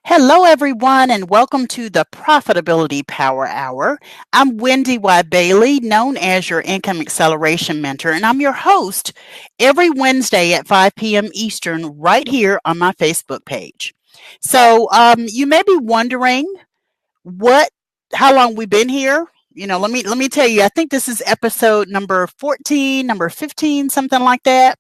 Hello, everyone, and welcome to the Profitability Power Hour. I'm Wendy Y. Bailey, known as your Income Acceleration Mentor, and I'm your host every Wednesday at 5 p.m. Eastern right here on my Facebook page. You may be wondering what, how long we've been here. Let me tell you. I think this is episode number 14, number 15, something like that.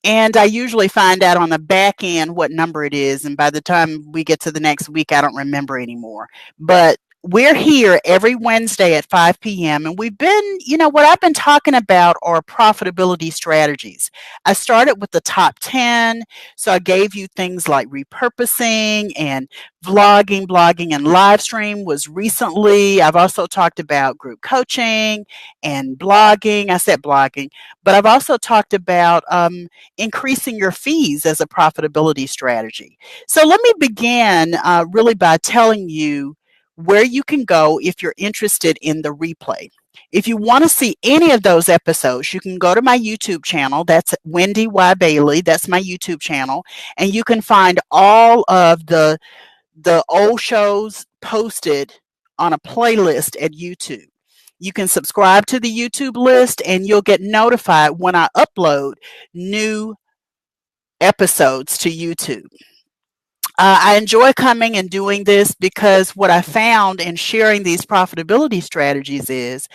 And I usually find out on the back end what number it is. And by the time we get to the next week, I don't remember anymore. But we're here every Wednesday at 5 p.m. And what I've been talking about are profitability strategies. I started with the top 10. So I gave you things like repurposing and vlogging, blogging, and live stream was recently. I've also talked about group coaching and blogging. I said blogging, but I've also talked about increasing your fees as a profitability strategy. So let me begin really by telling you where you can go if you're interested in the replay. If you want to see any of those episodes, you can go to my YouTube channel. That's Wendy Y. Bailey. That's my YouTube channel. And you can find all of the old shows posted on a playlist at YouTube. You can subscribe to the YouTube list and you'll get notified when I upload new episodes to YouTube. I enjoy coming and doing this because what I found in sharing these profitability strategies is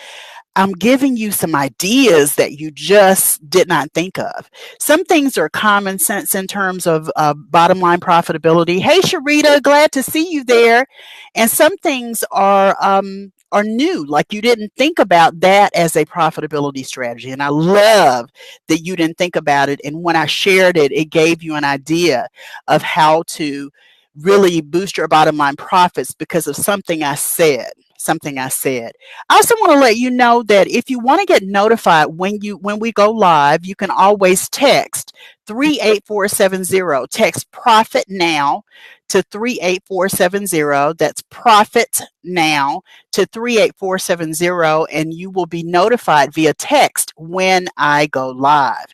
I'm giving you some ideas that you just did not think of. Some things are common sense in terms of bottom line profitability. Hey, Sharita, glad to see you there. And some things are new, like you didn't think about that as a profitability strategy. And I love that you didn't think about it. And when I shared it, it gave you an idea of how to really boost your bottom line profits because of something I said. I also want to let you know that if you want to get notified when we go live, you can always text 38470. Text profit now to 38470. That's profit now to 38470, and you will be notified via text when I go live.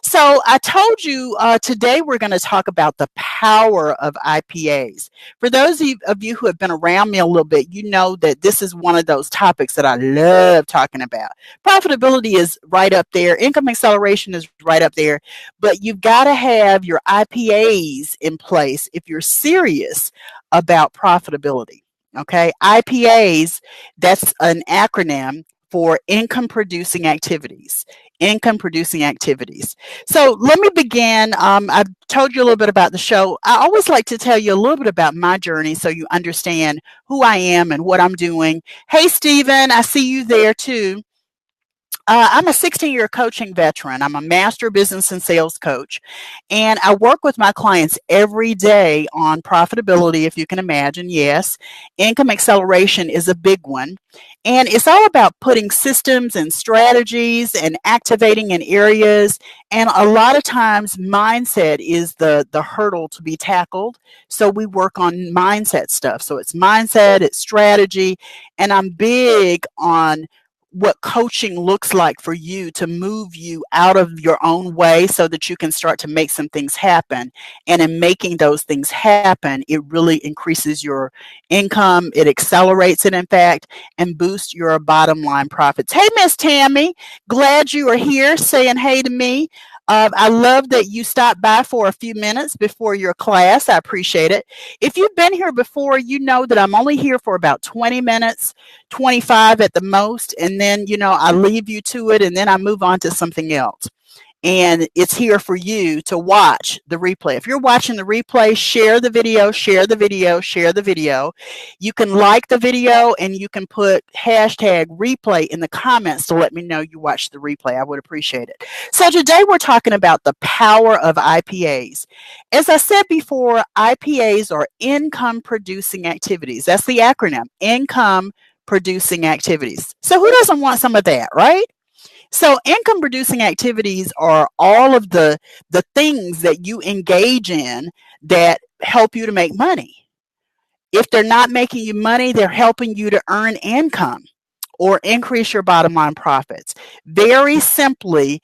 So I told you today we're going to talk about the power of IPAs. For those of you who have been around me a little bit, you know that this is one of those topics that I love talking about. Profitability is right up there. Income acceleration is right up there. But you've got to have your IPAs in place if you're serious about profitability. Okay, IPAs, that's an acronym for income producing activities. Income producing activities. So let me begin. I've told you a little bit about the show. I always like to tell you a little bit about my journey so you understand who I am and what I'm doing. Hey, Stephen, I see you there too. I'm a 16-year coaching veteran. I'm a master business and sales coach. And I work with my clients every day on profitability, if you can imagine. Yes, income acceleration is a big one. And it's all about putting systems and strategies and activating in areas. And a lot of times, mindset is the hurdle to be tackled. So we work on mindset stuff. So it's mindset, it's strategy. And I'm big on what coaching looks like for you to move you out of your own way so that you can start to make some things happen. And in making those things happen, it really increases your income, it accelerates it, in fact, and boosts your bottom line profits. Hey, Miss Tammy, glad you are here saying hey to me. I love that you stopped by for a few minutes before your class. I appreciate it. If you've been here before, you know that I'm only here for about 20 minutes, 25 at the most. And then, I leave you to it and then I move on to something else. And it's here for you to watch the replay. If you're watching the replay, share the video, share the video, share the video. You can like the video and you can put hashtag replay in the comments to let me know you watched the replay. I would appreciate it. So today we're talking about the power of IPAs. As I said before, IPAs are income producing activities. That's the acronym, income producing activities. So who doesn't want some of that, right? So income producing activities are all of the things that you engage in that help you to make money. If they're not making you money, they're helping you to earn income or increase your bottom line profits. Very simply,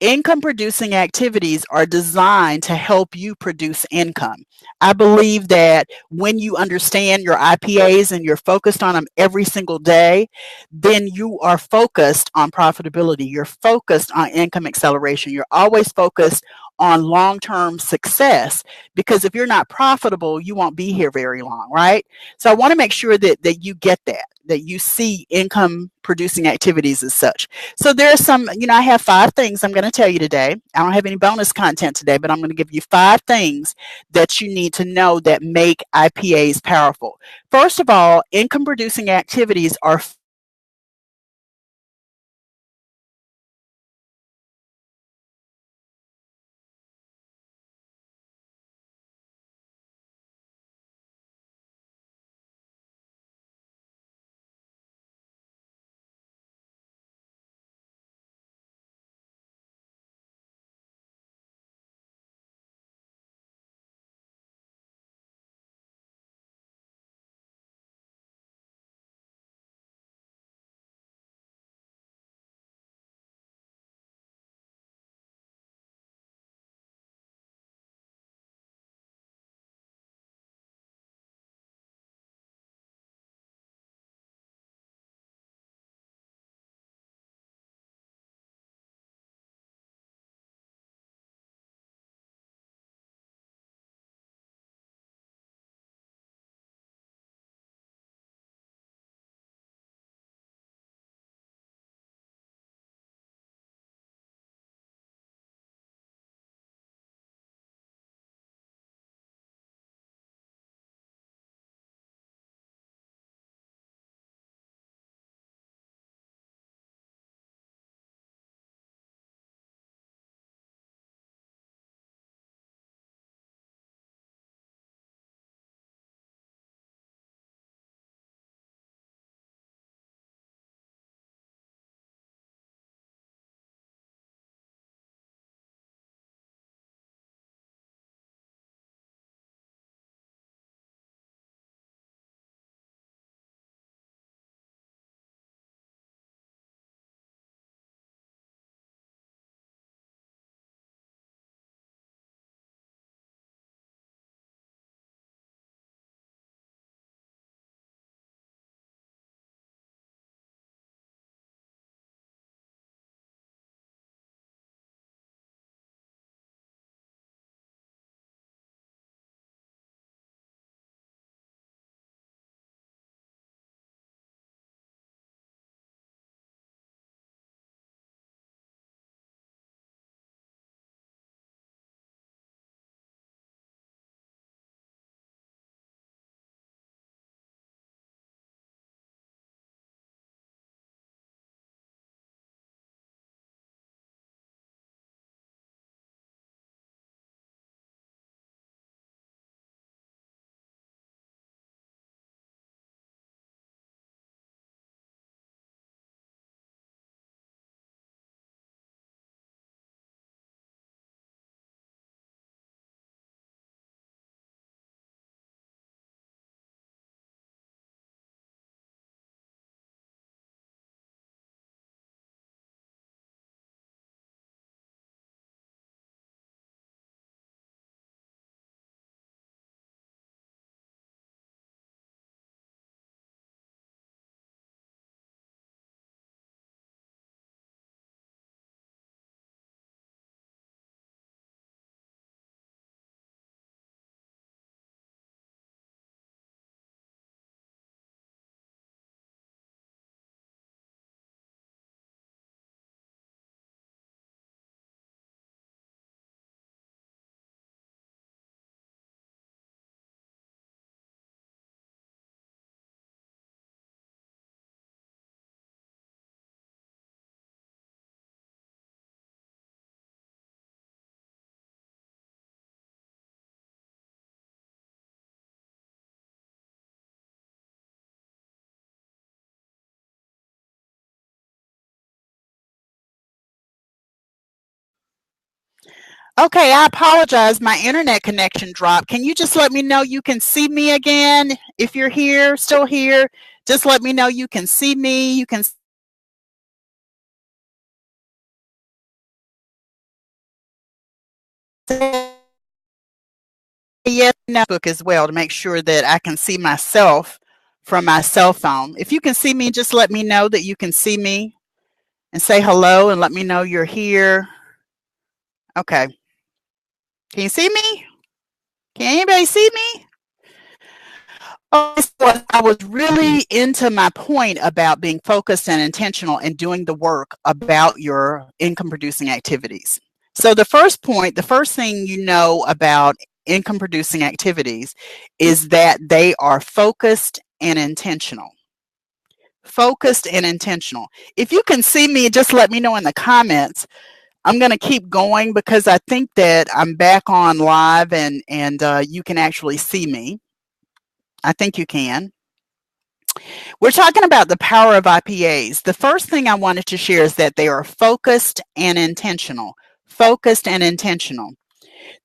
Income producing activities are designed to help you produce income. I believe that when you understand your IPAs and you're focused on them every single day, then you are focused on profitability. You're focused on income acceleration. You're always focused on long term success, because if you're not profitable, you won't be here very long, right? So I want to make sure that you get that you see income producing activities as such. So there are some, I have 5 things I'm going to tell you today. I don't have any bonus content today, but I'm going to give you 5 things that you need to know that make IPAs powerful. First of all, income producing activities are okay. I apologize. My internet connection dropped. Can you just let me know you can see me again? If you're here, still here, just let me know you can see me. You can yes, book as well to make sure that I can see myself from my cell phone. If you can see me, just let me know that you can see me and say hello and let me know you're here. Okay. Can you see me? Can anybody see me? Oh, so I was really into my point about being focused and intentional and doing the work about your income producing activities. So, the first point, the first thing you know about income producing activities is that they are focused and intentional. Focused and intentional. If you can see me, just let me know in the comments. I'm going to keep going because I think that I'm back on live and you can actually see me. I think you can. We're talking about the power of IPAs. The first thing I wanted to share is that they are focused and intentional. Focused and intentional.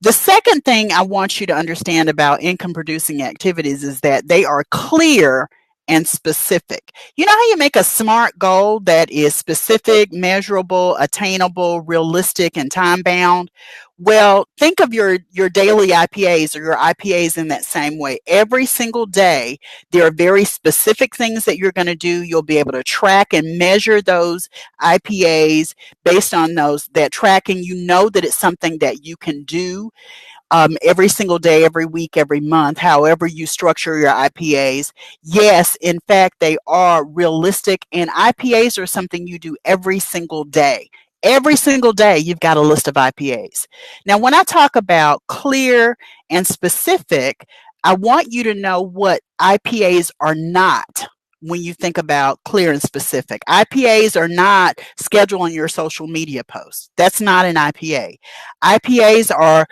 The second thing I want you to understand about income producing activities is that they are clear and specific. You know how you make a SMART goal that is specific, measurable, attainable, realistic, and time bound? Well, think of your daily IPAs or your IPAs in that same way. Every single day, there are very specific things that you're going to do. You'll be able to track and measure those IPAs based on those that tracking. You know that it's something that you can do every single day, every week, every month, however you structure your IPAs. Yes, in fact, they are realistic, and IPAs are something you do every single day. Every single day, you've got a list of IPAs. Now, when I talk about clear and specific, I want you to know what IPAs are not when you think about clear and specific. IPAs are not scheduling your social media posts. That's not an IPA. IPAs are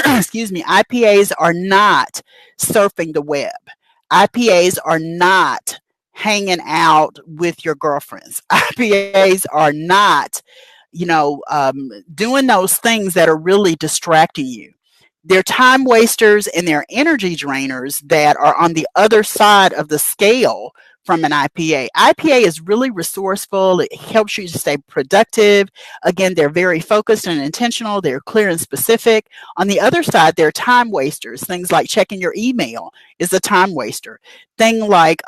excuse me, IPAs are not surfing the web. IPAs are not hanging out with your girlfriends. IPAs are not, doing those things that are really distracting you. They're time wasters and they're energy drainers that are on the other side of the scale from an IPA. IPA is really resourceful. It helps you to stay productive. Again, they're very focused and intentional. They're clear and specific. On the other side, they're time wasters. Things like checking your email is a time waster. Things like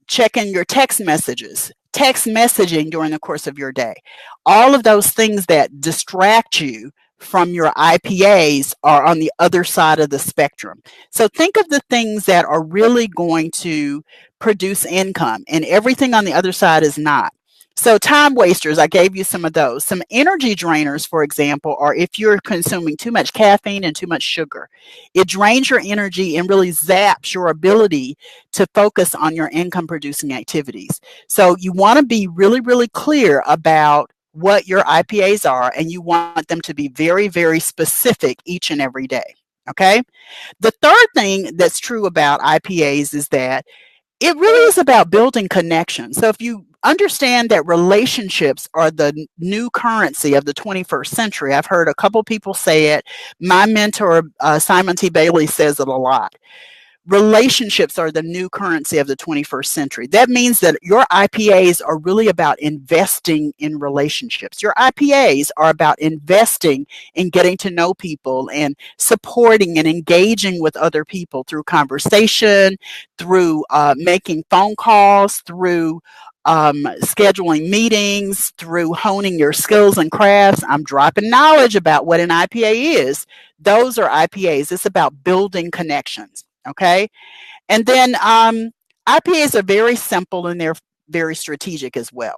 checking your text messages, text messaging during the course of your day. All of those things that distract you from your IPAs are on the other side of the spectrum. So think of the things that are really going to produce income, and everything on the other side is not. So, time wasters, I gave you some of those. Some energy drainers, for example, are if you're consuming too much caffeine and too much sugar. It drains your energy and really zaps your ability to focus on your income producing activities. So, you want to be really, really clear about what your IPAs are, and you want them to be very, very specific each and every day. Okay. The third thing that's true about IPAs is that it really is about building connections. So if you understand that relationships are the new currency of the 21st century, I've heard a couple people say it. My mentor, Simon T. Bailey, says it a lot. Relationships are the new currency of the 21st century. That means that your IPAs are really about investing in relationships. Your IPAs are about investing in getting to know people and supporting and engaging with other people through conversation, through making phone calls, through scheduling meetings, through honing your skills and crafts. I'm dropping knowledge about what an IPA is. Those are IPAs. It's about building connections. Okay. And then IPAs are very simple and they're very strategic as well.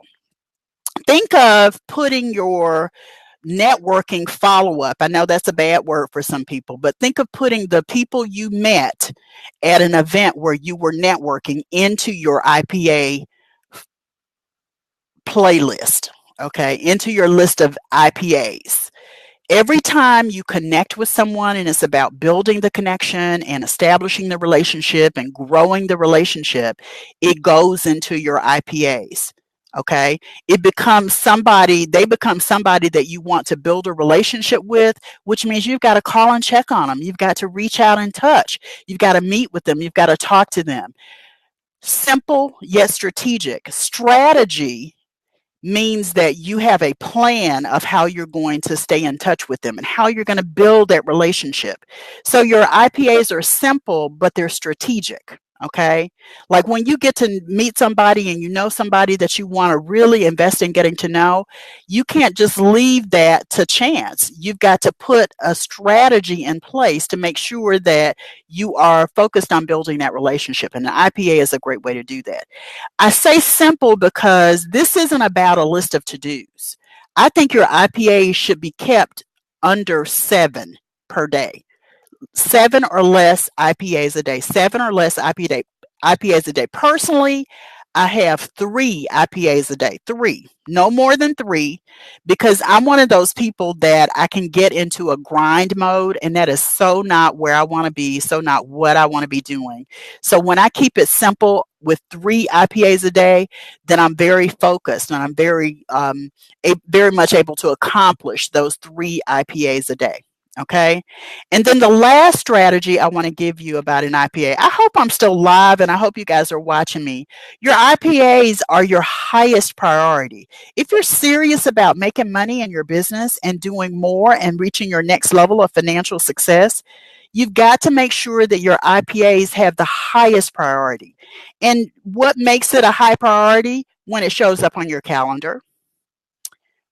Think of putting your networking follow up. I know that's a bad word for some people, but think of putting the people you met at an event where you were networking into your IPA playlist, okay, into your list of IPAs. Every time you connect with someone and it's about building the connection and establishing the relationship and growing the relationship, it goes into your IPAs. Okay. They become somebody that you want to build a relationship with, which means you've got to call and check on them. You've got to reach out and touch. You've got to meet with them. You've got to talk to them. Simple yet strategic. Strategy means that you have a plan of how you're going to stay in touch with them and how you're going to build that relationship. So your IPAs are simple, but they're strategic. Okay. Like when you get to meet somebody and you know somebody that you want to really invest in getting to know, you can't just leave that to chance. You've got to put a strategy in place to make sure that you are focused on building that relationship. And the IPA is a great way to do that. I say simple because this isn't about a list of to dos. I think your IPA should be kept under 7 per day. 7 or less IPAs a day, 7 or less IPAs a day. Personally, I have 3 IPAs a day, three, no more than three, because I'm one of those people that I can get into a grind mode, and that is so not where I want to be, so not what I want to be doing. So when I keep it simple with 3 IPAs a day, then I'm very focused and I'm very much able to accomplish those 3 IPAs a day. Okay. And then the last strategy I want to give you about an IPA. I hope I'm still live and I hope you guys are watching me. Your IPAs are your highest priority. If you're serious about making money in your business and doing more and reaching your next level of financial success, you've got to make sure that your IPAs have the highest priority. And what makes it a high priority? When it shows up on your calendar,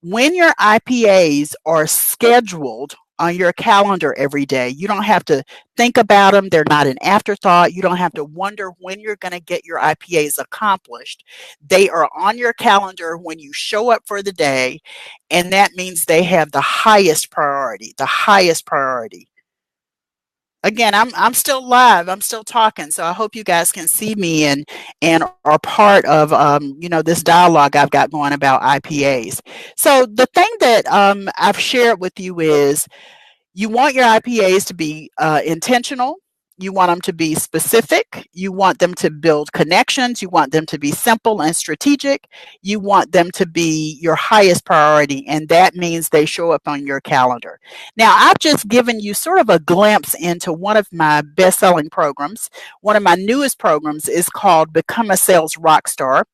when your IPAs are scheduled on your calendar every day, you don't have to think about them. They're not an afterthought. You don't have to wonder when you're going to get your IPAs accomplished. They are on your calendar when you show up for the day, and that means they have the highest priority, the highest priority. Again, I'm still live. I'm still talking, so I hope you guys can see me and are part of this dialogue I've got going about IPAs. So the thing that I've shared with you is you want your IPAs to be intentional. You want them to be specific. You want them to build connections. You want them to be simple and strategic. You want them to be your highest priority, and that means they show up on your calendar. Now, I've just given you sort of a glimpse into one of my best selling programs. One of my newest programs is called Become a Sales Rockstar.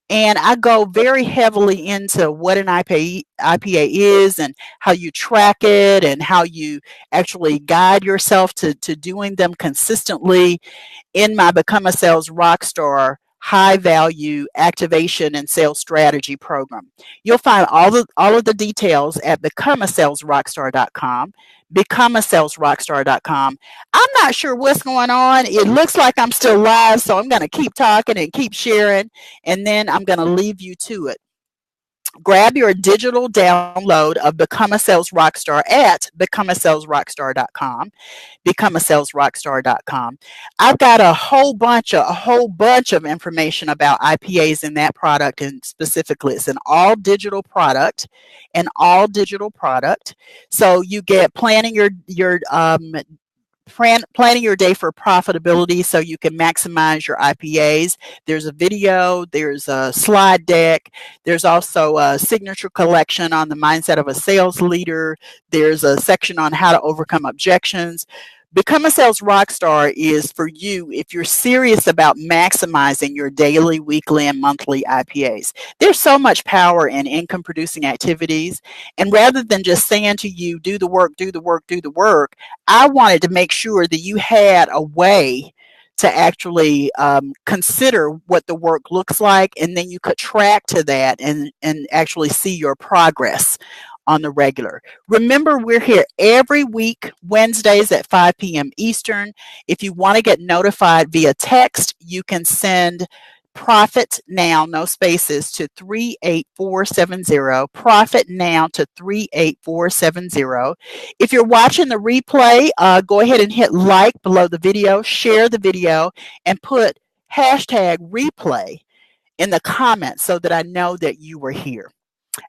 And I go very heavily into what an IPA is and how you track it and how you actually guide yourself to doing them consistently in my Become a Sales Rockstar high value activation and sales strategy program. You'll find all of the details at becomeasalesrockstar.com. Becomeasalesrockstar.com. I'm not sure what's going on. It looks like I'm still live, so I'm going to keep talking and keep sharing, and then I'm going to leave you to it. Grab your digital download of Become a Sales Rockstar at becomeasalesrockstar.com. Becomeasalesrockstar.com. I've got a whole bunch of information about IPAs in that product, and specifically it's an all digital product, so you get planning your day for profitability so you can maximize your IPAs. There's a video, there's a slide deck, there's also a signature collection on the mindset of a sales leader, there's a section on how to overcome objections. Become a Sales Rockstar is for you if you're serious about maximizing your daily, weekly, and monthly IPAs. There's so much power in income producing activities. And rather than just saying to you, do the work, do the work, do the work, I wanted to make sure that you had a way to actually consider what the work looks like, and then you could track to that and actually see your progress on the regular. Remember, we're here every week, Wednesdays at 5 p.m. Eastern. If you want to get notified via text, you can send Profit Now, no spaces, to 38470. Profit Now to 38470. If you're watching the replay, go ahead and hit like below the video, share the video, and put hashtag replay in the comments so that I know that you were here.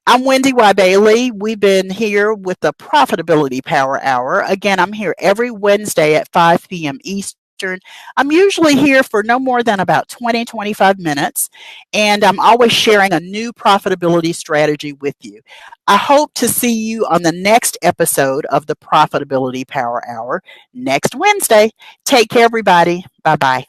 I'm Wendy Y. Bailey. We've been here with the Profitability Power Hour. Again, I'm here every Wednesday at 5 p.m. Eastern. I'm usually here for no more than about 20-25 minutes, and I'm always sharing a new profitability strategy with you. I hope to see you on the next episode of the Profitability Power Hour next Wednesday. Take care, everybody. Bye-bye.